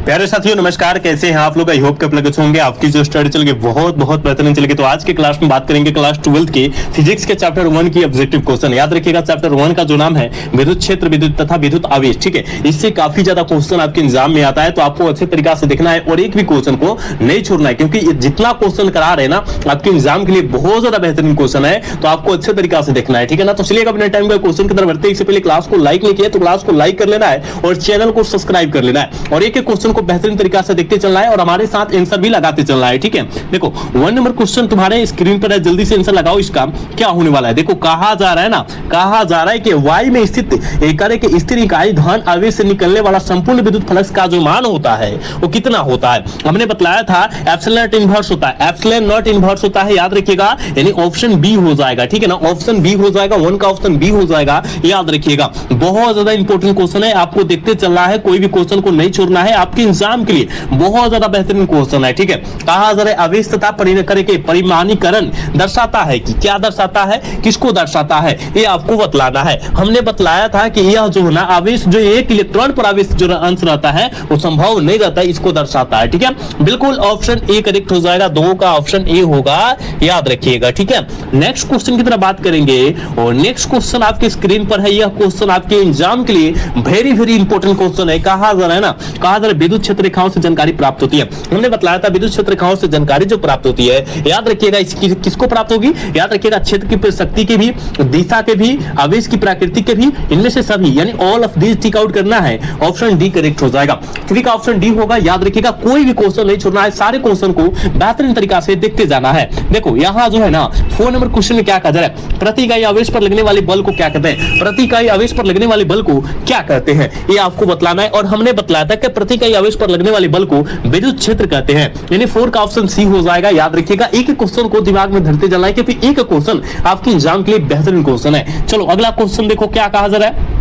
प्यारे साथियों नमस्कार, कैसे हैं आप लोग। आई होप के आप लोग अच्छे होंगे। आपकी जो स्टडी चल गई बहुत बेहतरीन चल गई। तो आज के क्लास में बात करेंगे क्लास 12 के फिजिक्स के चैप्टर 1 की ऑब्जेक्टिव क्वेश्चन। याद रखिएगा चैप्टर 1 का जो नाम है विद्युत क्षेत्र, विद्युत तथा विद्युत आवेश। ठीक है, इससे काफी ज्यादा क्वेश्चन आपके एग्जाम में आता है, तो आपको अच्छे तरीके से देखना है और एक भी क्वेश्चन को नहीं छोड़ना है, क्योंकि जितना क्वेश्चन करा रहे हैं ना आपके एग्जाम के लिए बहुत ज्यादा बेहतरीन क्वेश्चन है, तो आपको अच्छे तरीके से देखना है। ठीक है ना, तो चलिए अपने टाइम का क्वेश्चन की तरफ बढ़ते हैं। इससे पहले क्लास को लाइक नहीं किया तो क्लास को लाइक कर लेना है और चैनल को सब्सक्राइब कर लेना है और एक एक क्वेश्चन को बेहतरीन तरीके से देखते चलना है और हमारे साथ आंसर भी लगाते चलना है। ठीक है, देखो 1 नंबर क्वेश्चन तुम्हारे स्क्रीन पर है, जल्दी से आंसर लगाओ। इसका क्या होने वाला है, देखो कहा जा रहा है ना, कहा जा रहा है कि वाई में स्थित एक स्थिर इकाई धन आवेश से निकलने वाला संपूर्ण विद्युत फ्लक्स का जो मान होता है वो कितना होता है। हमने बताया था एप्सिलॉन नॉट इनवर्स होता है, एप्सिलॉन नॉट इनवर्स होता है, याद रखिएगा, यानी ऑप्शन बी हो जाएगा। ठीक है ना, ऑप्शन बी हो जाएगा, 1 का ऑप्शन बी हो जाएगा, याद रखिएगा। बहुत ज्यादा इंपॉर्टेंट क्वेश्चन है, आपको देखते चलना है, कोई भी क्वेश्चन को नहीं छोड़ना है, आपके एग्जाम के लिए बहुत ज्यादा बेहतरीन क्वेश्चन है। ठीक है, कहा जा रहा है आवेश तथा परिमाणीकरण दर्शाता है कि क्या दर्शाता है, किसको दर्शाता है, ये आपको बतलाना है। हमने बतलाया था कि यह जो है ना आवेश जो एक इलेक्ट्रॉन पर आवेश जो अंश रहता है वो संभव नहीं रहता, इसको दर्शाता है। ठीक है, बिल्कुल ऑप्शन ए करेक्ट हो जाएगा, 2 का ऑप्शन ए होगा, याद रखिएगा। ठीक है, नेक्स्ट क्वेश्चन की तरफ बात करेंगे और नेक्स्ट क्वेश्चन आपके स्क्रीन पर है। यह क्वेश्चन आपके एग्जाम के लिए वेरी इंपॉर्टेंट क्वेश्चन है। कहा जा रहा है ना, कहा जा रहा है विद्युत क्षेत्र रेखाओं से जानकारी प्राप्त होती है। हमने बताया था विद्युत क्षेत्र रेखाओं से जानकारी जो प्राप्त होती है, याद रखिएगा किसको प्राप्त होगी, याद रखिएगा क्षेत्र की शक्ति के भी, दिशा के भी, आवेश की प्राकृतिक के भी, इनमें से सभी, यानी all of this tick out करना है। ऑप्शन डी करेक्ट हो जाएगा, 3 का ऑप्शन डी होगा, याद रखिएगा। कोई भी क्वेश्चन नहीं छोड़ना है, सारे क्वेश्चन को बेहतरीन तरीका से देखते जाना है। देखो यहां जो है ना 4 नंबर क्वेश्चन में क्या कहा जा रहा है, प्रति इकाई आवेश पर लगने वाले बल को क्या कहते हैं, प्रति इकाई आवेश पर लगने वाले बल को क्या कहते हैं, ये आपको बतलाना है। और हमने बतलाया था कि प्रति इकाई आवेश पर लगने वाले बल को विद्युत क्षेत्र कहते हैं, यानी 4 का ऑप्शन सी हो जाएगा, याद रखिएगा। एक एक क्वेश्चन को दिमाग में धरते जाना है, क्योंकि एक क्वेश्चन आपके एग्जाम के लिए बेहतरीन क्वेश्चन है। चलो अगला क्वेश्चन देखो क्या कहा जा रहा है,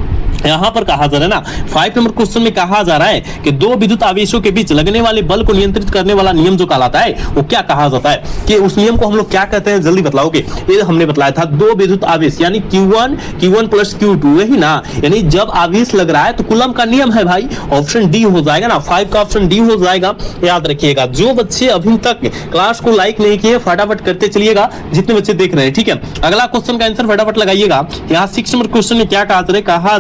यहां पर कहा जा रहा है ना 5 नंबर क्वेश्चन में कहा जा रहा है कि 2 विद्युत आवेशों के बीच लगने वाले बल को नियंत्रित करने वाला नियम जो कहलाता है वो क्या कहा जाता है, कि उस नियम को हम लोग क्या कहते हैं, जल्दी बतलाओगे। ये हमने बताया था 2 विद्युत आवेश यानी Q1 प्लस Q2, यही ना, यानी जब आवेश लग रहा है तो कूलम का नियम है भाई, ऑप्शन डी हो जाएगा ना, 5 का ऑप्शन डी हो जाएगा, याद रखिएगा। जो बच्चे अभी तक क्लास को लाइक नहीं किए फटाफट करते चलिएगा, जितने बच्चे देख रहे हैं। ठीक है, अगला क्वेश्चन का आंसर फटाफट लगाइएगा। यहाँ 6 नंबर क्वेश्चन में क्या कहा जा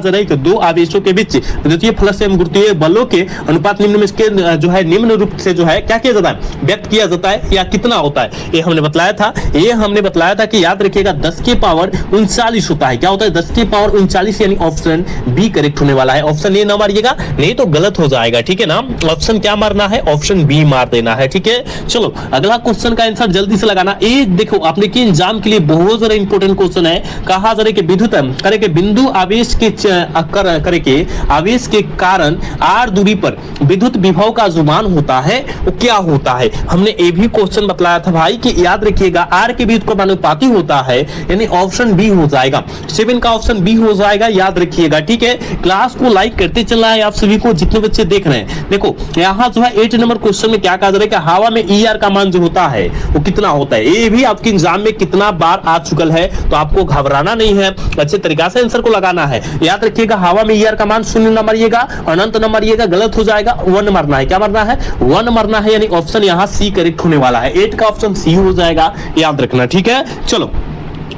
रहा है कि 2 आवेशों के बीच विद्युतीय फ्लक्स एवं गुरुत्वीय बलों के अनुपात निम्न में इसके जो है निम्न रूप से जो है क्या किया जाता है, व्यक्त किया जाता है, या कितना होता है, ये हमने बतलाया था। ये हमने बतलाया था कि याद रखिएगा 10 की पावर 39 होता है। क्या होता है, 10 की पावर 39, यानी ऑप्शन बी करेक्ट होने वाला है। ऑप्शन ए ना मारिएगा, नहीं तो गलत हो जाएगा। ठीक है ना, ऑप्शन क्या मारना है, ऑप्शन बी मार देना है। ठीक है, चलो अगला क्वेश्चन का आंसर जल्दी से लगाना। ये देखो आपने के एग्जाम के लिए बहुत ज्यादा इंपॉर्टेंट क्वेश्चन है। कहा जा रहा है कि विद्युत करे के बिंदु आवेश के करे के आवेश के कारण r दूरी पर विद्युत विभव का जो मान होता है वो क्या होता है। हमने ये भी क्वेश्चन बतलाया था भाई कि याद रखिएगा r के विद्युत का अनुपाती होता है, यानी ऑप्शन बी हो जाएगा, 7 का ऑप्शन बी हो जाएगा, याद रखिएगा। ठीक है, क्लास को लाइक करते चलना है आप सभी को, जितने बच्चे देख रहे हैं। देखो यहाँ जो है 8 नंबर क्वेश्चन में क्या कहा जा रहा है कि हवा में ER का मान जो होता है वो कितना होता है। ये भी आपके एग्जाम में कितना बार आ चुका है, तो आपको घबराना नहीं है, अच्छे तरीके से आंसर को लगाना है। याद रखिएगा हवा में ER का मान 0 न मारिएगा, अनंत न मारिएगा, गलत हो जाएगा, 1 मरना है। क्या मरना है, 1 मरना है, यानी ऑप्शन यहाँ सी करेक्ट होने वाला है। 8 का ऑप्शन सी हो जाएगा, याद रखना। ठीक है, चलो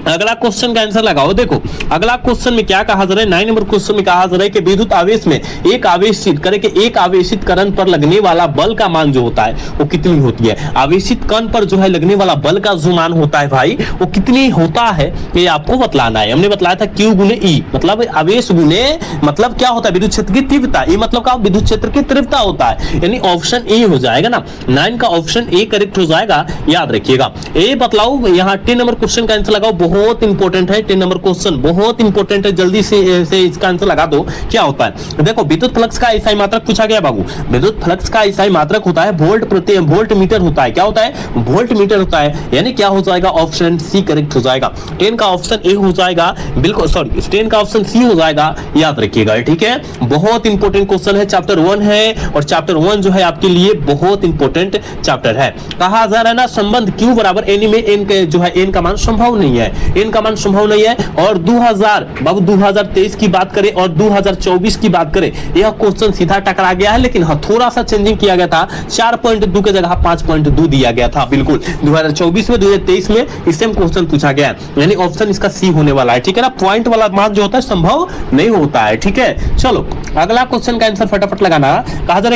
अगला क्वेश्चन का आंसर लगाओ। देखो अगला क्वेश्चन में क्या कहा जा रहा है, 9 नंबर क्वेश्चन में कहा जा रहा है कि विद्युत आवेश में एक आवेशित कण पर लगने वाला बल का मान जो होता है वो कितनी होती है। आवेशित कण पर जो है लगने वाला बल का जो मान होता है भाई वो कितनी होता है, ये आपको बतलाना है। हमने बतलाया था Q गुने E, मतलब आवेश गुने मतलब क्या होता है, विद्युत क्षेत्र की तीव्रता। ये मतलब क्या, विद्युत क्षेत्र की तीव्रता होता है, यानी ऑप्शन ए हो जाएगा ना, 9 का ऑप्शन ए करेक्ट हो जाएगा, याद रखिएगा। ए बतलाओ, यहाँ 10 नंबर क्वेश्चन का आंसर लगाओ, बहुत इंपॉर्टेंट है। 10 नंबर क्वेश्चन बहुत इंपॉर्टेंट है, जल्दी से इसका आंसर लगा दो। क्या होता है, देखो विद्युत फ्लक्स का इकाई मात्रक पूछा गया बाबू। विद्युत फ्लक्स का इकाई मात्रक होता है वोल्ट मीटर होता है। क्या होता है, वोल्ट मीटर होता है, यानी क्या हो जाएगा, ऑप्शन सी करेक्ट हो जाएगा। 10 का ऑप्शन ए हो जाएगा, बिल्कुल सॉरी 10 का ऑप्शन सी हो जाएगा, याद रखिएगा। ठीक है, बहुत इंपॉर्टेंट क्वेश्चन है, चैप्टर 1 है और चैप्टर 1 जो है आपके लिए बहुत इंपॉर्टेंट चैप्टर है। कहा जा रहा है ना संबंध Q बराबर N में N जो है N का मान संभव नहीं है, इनका मान संभव नहीं है। और 2023 की बात करें और 2024 की बात करें, यह क्वेश्चन सीधा टकरा गया है, लेकिन हाँ थोड़ा सा चेंजिंग किया गया था, 4.2 की जगह 5.2 दिया गया था। बिल्कुल 2024 में 2023 में सेम क्वेश्चन पूछा गया, यानी ऑप्शन इसका सी होने वाला है, ठीक है ना। पॉइंट वाला मान जो होता है संभव नहीं होता है, ठीक है। चलो अगला क्वेश्चन का आंसर फटाफट लगाना। कहा जा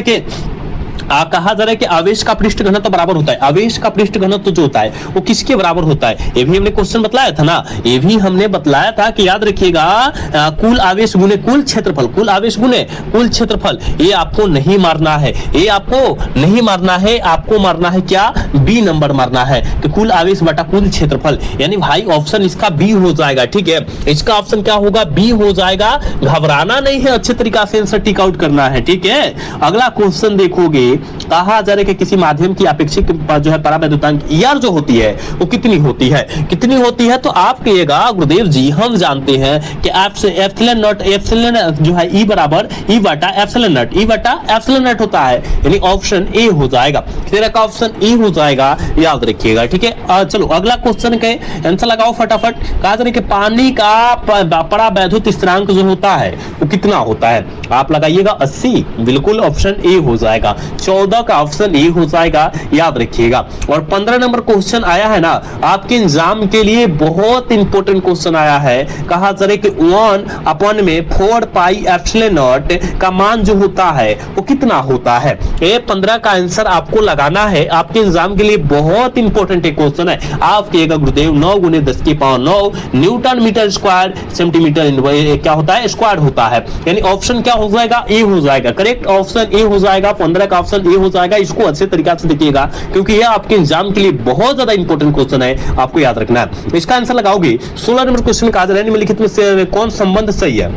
रहा है कि आवेश का पृष्ठ घनत्व बराबर होता है। आवेश का पृष्ठ घनत्व जो होता है वो किसके बराबर होता है, ये भी हमने क्वेश्चन बतलाया था ना। ये भी हमने बतलाया था कि याद रखिएगा, कुल आवेश गुने कुल क्षेत्रफल, कुल आवेश गुने कुल क्षेत्रफल। ये आपको नहीं मारना है, ये आपको नहीं मारना है, आपको मारना है क्या, बी नंबर मारना है कि कुल आवेश बटा कुल क्षेत्रफल, यानी भाई ऑप्शन इसका बी हो जाएगा, ठीक है। इसका ऑप्शन क्या होगा, बी हो जाएगा। घबराना नहीं है, अच्छे तरीका से आंसर टिक आउट करना है, ठीक है। अगला क्वेश्चन देखोगे, कहा जा रहा है कि किसी माध्यम की अपेक्षित जो है परावैद्युतांक ईआर जो होती है वो कितनी होती है, कितनी होती है। तो आप कहिएगा गुरुदेव जी हम जानते हैं कि एप्सिलॉन नॉट, एप्सिलॉन जो है ई बराबर ई बटा एप्सिलॉन नॉट, ई बटा एप्सिलॉन नॉट होता है, यानी ऑप्शन ए हो जाएगा। तेरा का ऑप्शन ए हो जाएगा, याद रखिएगा, ठीक है। चलो अगला क्वेश्चन के आंसर लगाओ फटाफट। कहा जा रहा है कि पानी का परावैद्युत स्थिरांक जो होता है वो कितना होता है, आप लगाइएगा 80, बिल्कुल ऑप्शन ए हो जाएगा। 14 का ऑप्शन ए हो जाएगा, याद रखिएगा। और 15 नंबर क्वेश्चन आया है ना आपके एग्जाम के लिए, बहुत इंपॉर्टेंट क्वेश्चन आया है। कहा जा रहा है कि 1 में 4 पाई एप्सिलॉन नॉट का मान जो होता है वो कितना होता है। ये 15 का आंसर आपको लगाना है, आपके एग्जाम के लिए बहुत इंपॉर्टेंट क्वेश्चन है। आप कहिएगा गुरुदेव 9 गुने 10 की power 9 newton metre square centimetre क्या होता है, स्क्वायर होता है, यानी ऑप्शन क्या हो जाएगा, ए हो जाएगा। करेक्ट ऑप्शन ए हो जाएगा, 15 का ऑप्शन ए हो जाएगा। इसको अच्छे तरीके से देखिएगा क्योंकि यह आपके एग्जाम के लिए बहुत ज्यादा इंपॉर्टेंट क्वेश्चन है, आपको याद रखना है। इसका आंसर लगाओगे। 16 नंबर क्वेश्चन कहा जा रहा है निम्नलिखित में से कौन संबंध सही है,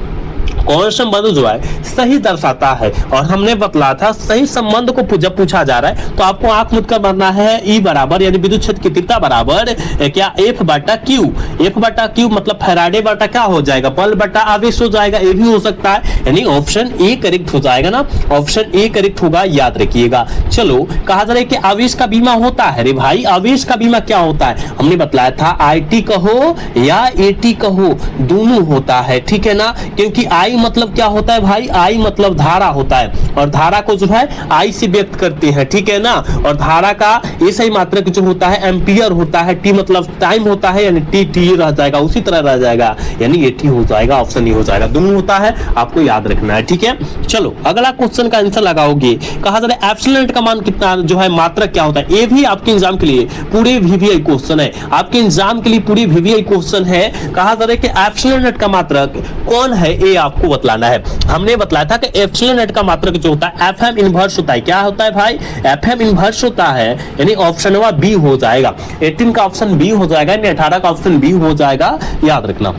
कौन संबंध जो है सही दर्शाता है। और हमने बतला था सही संबंध को जब पूछा जा रहा है तो आपको आंख मूंद कर मानना है ई बराबर, यानी विद्युत क्षेत्र की तीव्रता बराबर क्या एफ बटा क्यू। एफ बटा क्यू मतलब फैराडे बटा क्या हो जाएगा, बल बटा आवेश हो जाएगा, ये भी हो सकता है, यानी ऑप्शन ए करेक्ट हो जाएगा ना, ऑप्शन ए करेक्ट होगा, याद रखिएगा। चलो कहा जा रहा है कि आवेश का बीमा होता है। रे भाई आवेश का बीमा क्या होता है, हमने बतलाया था आईटी कहो या एटी कहो दोनों होता है, ठीक है ना। क्योंकि आई मतलब क्या होता है भाई, आई मतलब धारा होता है, और धारा को जो है आई से व्यक्त करते हैं, ठीक है ना। और धारा का ये सही मात्रक जो होता है एम्पियर होता है, टी मतलब टाइम होता है, यानी टी टी रह जाएगा, उसी तरह रह जाएगा, यानी ये टी हो जाएगा, ऑप्शन ए हो जाएगा। दोनों होता है, आपको याद रखना है, ठीक है। चलो अगला क्वेश्चन का आंसर लगाओगे। कहा जा रहा है एप्सिलॉन का मान कितना जो है मात्रक क्या होता है। ये भी आपके एग्जाम के लिए पूरे वीवीआई क्वेश्चन है, आपके एग्जाम के लिए पूरे वीवीआई क्वेश्चन है। कहा जा रहा है कि एप्सिलॉन का मात्रक कौन है, ये आपको बतलाना है। हमने बतलाया था कि एप्सिलॉन का मात्रक जो होता है एफएम इनवर्स होता है। क्या होता है भाई, एफएम इनवर्स होता है, यानी ऑप्शन बी हो जाएगा। 18 का ऑप्शन बी हो जाएगा, यानी 18 का ऑप्शन बी हो जाएगा, याद रखना।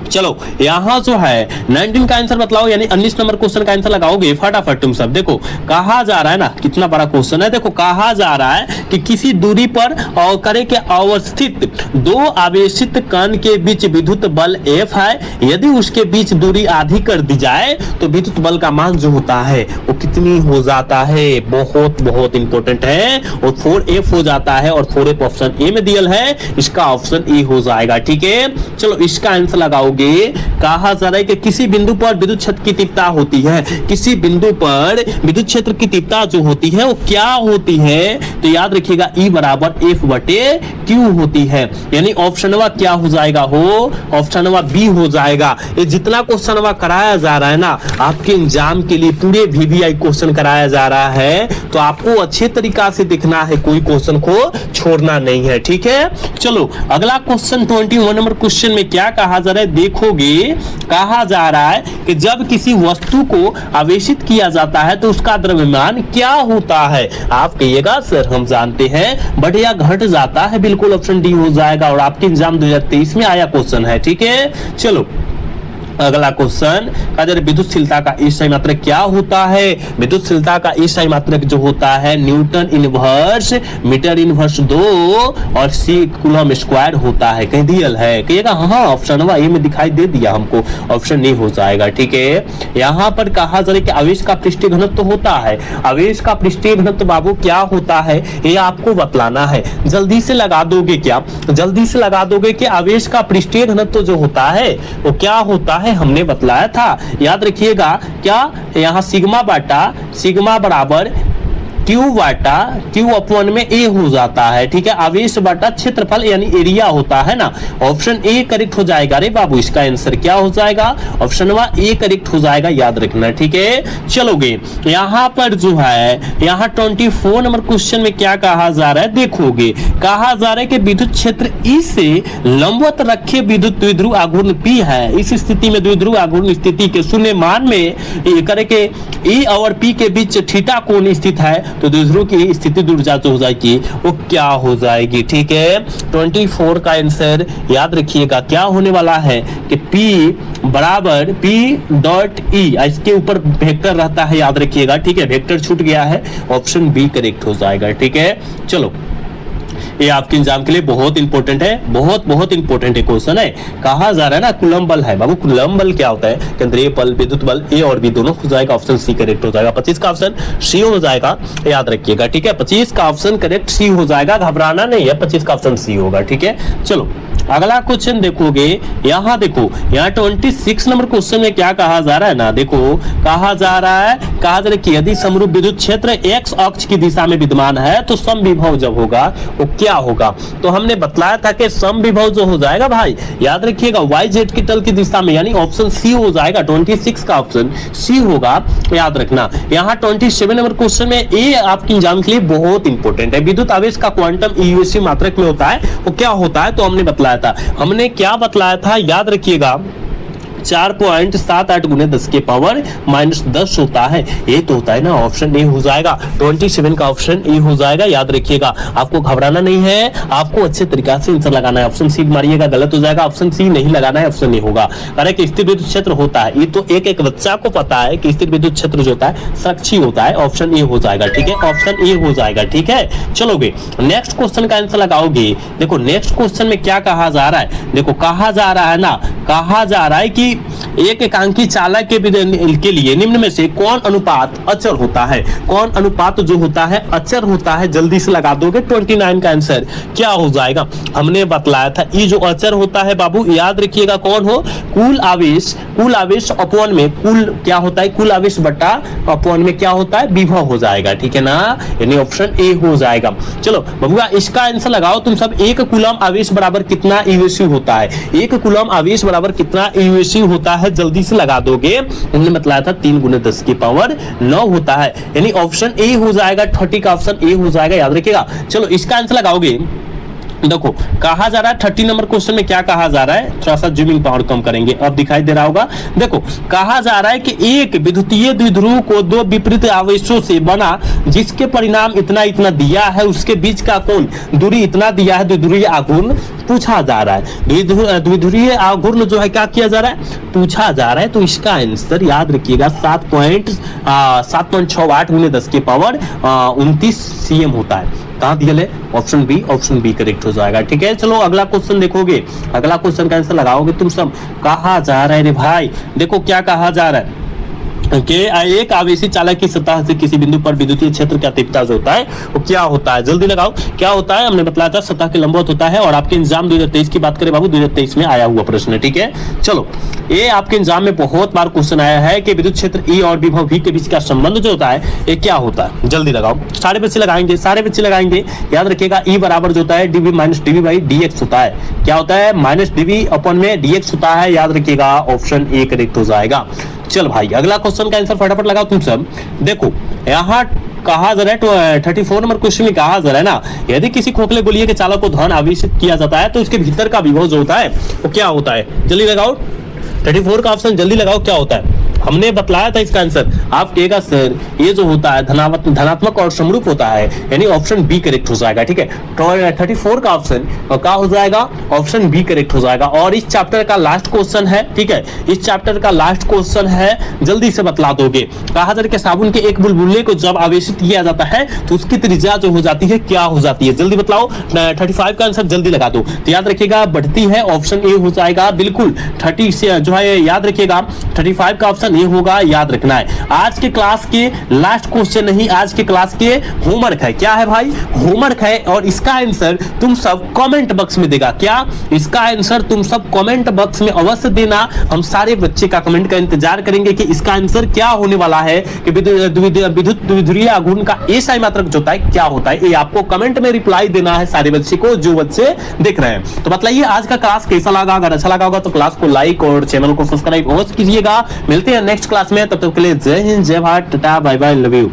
चलो यहां जो है 19 का आंसर बतलाओ, यानी 19 नंबर क्वेश्चन का आंसर लगाओगे फटाफट तुम सब। देखो कहा जा रहा है ना, कितना बड़ा क्वेश्चन है। देखो कहा जा रहा है कि किसी दूरी पर और करे के अवस्थित दो आवेशित कण के बीच विद्युत बल F है। यदि उसके बीच दूरी आधी कर दी जाए तो विद्युत बल का मान जो होता है वो कितनी हो जाता है। बहुत बहुत इंपॉर्टेंट है, और 4F हो जाता है, और 4F ऑप्शन ए में दिया है, इसका ऑप्शन ए हो जाएगा, ठीक है। चलो इसका आंसर लगाओ। कहा जा रहा है कि किसी बिंदु पर विद्युत क्षेत्र की तीव्रता होती है, किसी बिंदु पर विद्युत क्षेत्र की तीव्रता जो होती है वो क्या होती है, तो याद रखिएगा ई बराबर एफ बटे क्यू होती है, यानी ऑप्शन क्या हो जाएगा, हो ऑप्शन बी हो जाएगा। ये जितना क्वेश्चन कराया जा रहा है ना आपके एग्जाम के लिए, पूरे वीवीआई क्वेश्चन कराया जा रहा है, तो आपको अच्छे तरीका से देखना है, कोई क्वेश्चन को छोड़ना नहीं है, ठीक है। चलो अगला क्वेश्चन 21 नंबर क्वेश्चन में क्या कहा जा रहा है देखोगे। कहा जा रहा है कि जब किसी वस्तु को आवेशित किया जाता है तो उसका द्रव्यमान क्या होता है। आप कहिएगा सर हम जानते हैं बट यह घट जाता है, बिल्कुल ऑप्शन डी हो जाएगा, और आपके एग्जाम 2023 में आया क्वेश्चन है, ठीक है। चलो अगला क्वेश्चन कहा जा रहा है विद्युतशीलता का ईसाई मात्रक क्या होता है? विद्युतशीलता का ईसाई मात्रक जो होता है न्यूटन इनवर्स मीटर इनवर्स 2 और सी कूलम स्क्वायर होता है। कहीं दियल है? कहिएगा हाँ ऑप्शन ए में दिखाई दे दिया हमको, ऑप्शन ए हो जाएगा। ठीक है, यहाँ पर कहा जा रहा है कि आवेश का पृष्ठीय घनत्व होता है। आवेश का पृष्ठीय घनत्व बाबू क्या होता है ये आपको बतलाना है। जल्दी से लगा दोगे क्या? जल्दी से लगा दोगे कि आवेश का पृष्ठीय घनत्व जो होता है वो क्या होता है, हमने बतलाया था, याद रखिएगा। क्या यहाँ सिग्मा बराबर क्यू बाटा क्यू अपॉन में ए हो जाता है। ठीक है, आवेश बाटा क्षेत्रफल यानी एरिया होता है ना। ऑप्शन ए करेक्ट हो जाएगा रे बाबू, इसका आंसर क्या हो जाएगा? ऑप्शन ए करेक्ट हो जाएगा, याद रखना। ठीक है, चलोगे यहाँ पर जो है यहाँ 24 नंबर क्वेश्चन में क्या कहा जा रहा है देखोगे। कहा जा रहा है कि विद्युत क्षेत्र ई से लंबवत रखे विद्युत द्विध्रुव आघूर्ण पी है। इस स्थिति में द्विध्रुव आघूर्ण स्थिति के शून्य मान में करके ई और पी के बीच थीटा कोण स्थित है, तो द्विध्रुव की स्थिति ऊर्जा जो हो जाएगी वो क्या हो जाएगी? ठीक है, 24 का आंसर याद रखिएगा क्या होने वाला है कि P बराबर P.E, इसके ऊपर वेक्टर रहता है, याद रखिएगा। ठीक है, वेक्टर छूट गया है, ऑप्शन बी करेक्ट हो जाएगा। ठीक है, चलो ये आपके एग्जाम के लिए बहुत इंपॉर्टेंट है, बहुत इंपॉर्टेंट क्वेश्चन है। कहा जा रहा है ना कूलम बल है बाबू, कूलम बल क्या होता है? केंद्रीय बल, विद्युत बल, ए और बी दोनों हो जाएगा, ऑप्शन सी करेक्ट हो जाएगा। 25 का ऑप्शन सी हो जाएगा, याद रखिएगा। ठीक है, 25 का ऑप्शन करेक्ट सी हो जाएगा, घबराना नहीं है, 25 का ऑप्शन सी होगा। ठीक है, चलो अगला क्वेश्चन देखोगे। यहाँ देखो यहाँ 26 नंबर क्वेश्चन में क्या कहा जा रहा है ना, देखो कहा जा रहा है कि यदि समरूप विद्युत क्षेत्र एक्स अक्ष की दिशा में विद्यमान है तो समविभव जब होगा वो क्या होगा? तो हमने बतलाया था कि समविभव जो हो जाएगा भाई, याद रखिएगा वाई जेड की तल की दिशा में, यानी ऑप्शन सी हो जाएगा। 26 का ऑप्शन सी होगा, याद रखना। यहाँ 27 नंबर क्वेश्चन में ए आपके एग्जाम के लिए बहुत इंपॉर्टेंट है। विद्युत आवेश का क्वांटम ईयूएससी मात्रक में होता है, वो क्या होता है? तो हमने बतलाया था, हमने क्या बतलाया था याद रखिएगा, 4.78 गुने 10 के पावर -10 होता है। ये तो होता है ना, ऑप्शन ए हो जाएगा। 27 का ऑप्शन ए हो जाएगा, याद रखिएगा। आपको घबराना नहीं है, आपको अच्छे तरीके से आंसर लगाना है। ऑप्शन सी मारिएगा गलत हो जाएगा, ऑप्शन सी नहीं लगाना है, ऑप्शन ए होगा। अरे कि स्थिर विद्युत क्षेत्र होता है, ये तो एक बच्चा को पता है कि स्थिर विद्युत क्षेत्र जो होता है साक्षी होता है, ऑप्शन ए हो जाएगा। ठीक है, ऑप्शन ए हो जाएगा। ठीक है, चलोगे नेक्स्ट क्वेश्चन का आंसर लगाओगे। देखो नेक्स्ट क्वेश्चन में क्या कहा जा रहा है, देखो कहा जा रहा है ना, कहा जा रहा है कि एक एकांकी चालक के लिए निम्न में से कौन अनुपात अचर होता है? कौन अनुपात जो होता है अचर होता है? जल्दी से लगा दोगे, 29 का आंसर क्या हो जाएगा? हमने बतलाया था ये जो अचर होता है बाबू, याद रखिएगा कौन हो? कुल आवेश अपॉन में कुल क्या होता है? कुल आवेश बटा अपॉन में क्या होता है? विभव हो जाएगा। ठीक है ना, यानी ऑप्शन ए हो जाएगा। चलो बबुआ इसका आंसर लगाओ तुम सब। एक कूलम आवेश बराबर कितना ईयूएससी होता है? एक कूलम आवेश बराबर कितना ईयूएससी होता है? जल्दी से लगा दोगे। हमने बतलाया था 3 गुने 10 की पावर 9 होता है, यानी ऑप्शन ए हो जाएगा। 30 का ऑप्शन ए हो जाएगा, याद रखिएगा। चलो इसका आंसर लगाओगे। देखो कहा जा रहा है 30 नंबर क्वेश्चन में क्या कहा जा रहा है, थोड़ा सा जूमिंग पावर कम करेंगे, अब दिखाई दे रहा होगा। देखो कहा जा रहा है कि एक विद्युतीय द्विध्रुव को दो विपरीत आवेशों से बना जिसके परिणाम इतना दिया है, उसके बीच का कोण दूरी इतना दिया है, द्विध्रुवीय आघूर्ण पूछा जा रहा है। द्विध्रुवीय आघूर्ण जो है क्या किया जा रहा है? पूछा जा रहा है। तो इसका आंसर याद रखिएगा 7.68 गुने 10 की पावर 29 सीएम होता है। कहाँ दिया है? ऑप्शन बी करेक्ट हो जाएगा। ठीक है, चलो अगला क्वेश्चन देखोगे। अगला क्वेश्चन का आंसर लगाओगे तुम सब। कहा जा रहा है रे भाई, देखो क्या कहा जा रहा है कि एक आवेशी चालक की सतह से किसी बिंदु पर विद्युतीय क्षेत्र का तीव्रता जो होता है वो क्या होता है? जल्दी लगाओ, क्या होता है? हमने बताया था सतह के लंबवत होता है। और आपके एग्जाम 2023 की बात करें बाबू, 2023 में आया हुआ प्रश्न है। ठीक है, चलो ये आपके एग्जाम में बहुत बार क्वेश्चन आया है कि विद्युत क्षेत्र ई और विभव v के बीच का संबंध जो होता है ये क्या होता है? जल्दी लगाओ, सारे बच्चे लगाएंगे, याद रखिएगा। ई बराबर जो होता है dv minus dv by dx होता है। क्या होता है? माइनस dv अपॉन में dx होता है, याद रखिएगा। ऑप्शन ए करेक्ट हो जाएगा। चल भाई अगला क्वेश्चन का आंसर फटाफट लगाओ तुम सब। देखो यहाँ कहा जा रहा है 34 नंबर क्वेश्चन में कहा जा रहा है ना, यदि किसी खोखले गोलीय के चालक को धन आवेशित किया जाता है तो उसके भीतर का विभव जो होता है वो क्या होता है? जल्दी लगाओ, 34 का ऑप्शन जल्दी लगाओ, क्या होता है? हमने बतलाया था इसका आंसर। आप कहेगा सर ये जो होता है धनात्मक और समरूप होता है, यानी ऑप्शन बी करेक्ट हो जाएगा। ठीक है, 34 का ऑप्शन क्या हो जाएगा, ऑप्शन बी करेक्ट हो जाएगा। और इस चैप्टर का लास्ट क्वेश्चन है, ठीक है, इस चैप्टर का लास्ट क्वेश्चन है, जल्दी से बतला दोगे। कहा जाता है कि साबुन के एक बुलबुले को जब आवेशित किया जाता है तो उसकी त्रिज्या जो हो जाती है क्या हो जाती है, जल्दी बतलाओ। 35 का आंसर जल्दी लगा दो। तो याद रखिएगा बढ़ती है, ऑप्शन ए हो जाएगा बिल्कुल। 30 से जो है याद रखिएगा 35 का ऑप्शन ए होगा, याद रखना है। आज के क्लास के लास्ट क्वेश्चन नहीं, आज के क्लास के होमवर्क है। क्या है भाई, होमवर्क है, और इसका आंसर तुम सब कमेंट बॉक्स में देगा। क्या, इसका आंसर तुम सब कमेंट बॉक्स में अवश्य देना। हम सारे बच्चे का कमेंट का इंतजार करेंगे कि इसका आंसर क्या होने वाला है, कि विद्युत द्विध्रुवीय आघूर्ण का एसआई मात्रक जो होता है क्या होता है। ये आपको कमेंट में रिप्लाई देना है सारे बच्चे को, जो बच्चे देख रहे हैं। तो बताइए आज का क्लास कैसा लगा। अगर अच्छा लगा होगा तो क्लास को लाइक और चैनल को सब्सक्राइब अवश्य कीजिएगा। मिलते हैं नेक्स्ट क्लास में, तब तक के लिए जय हिंद, जय Bharat, tata, bye bye, love you.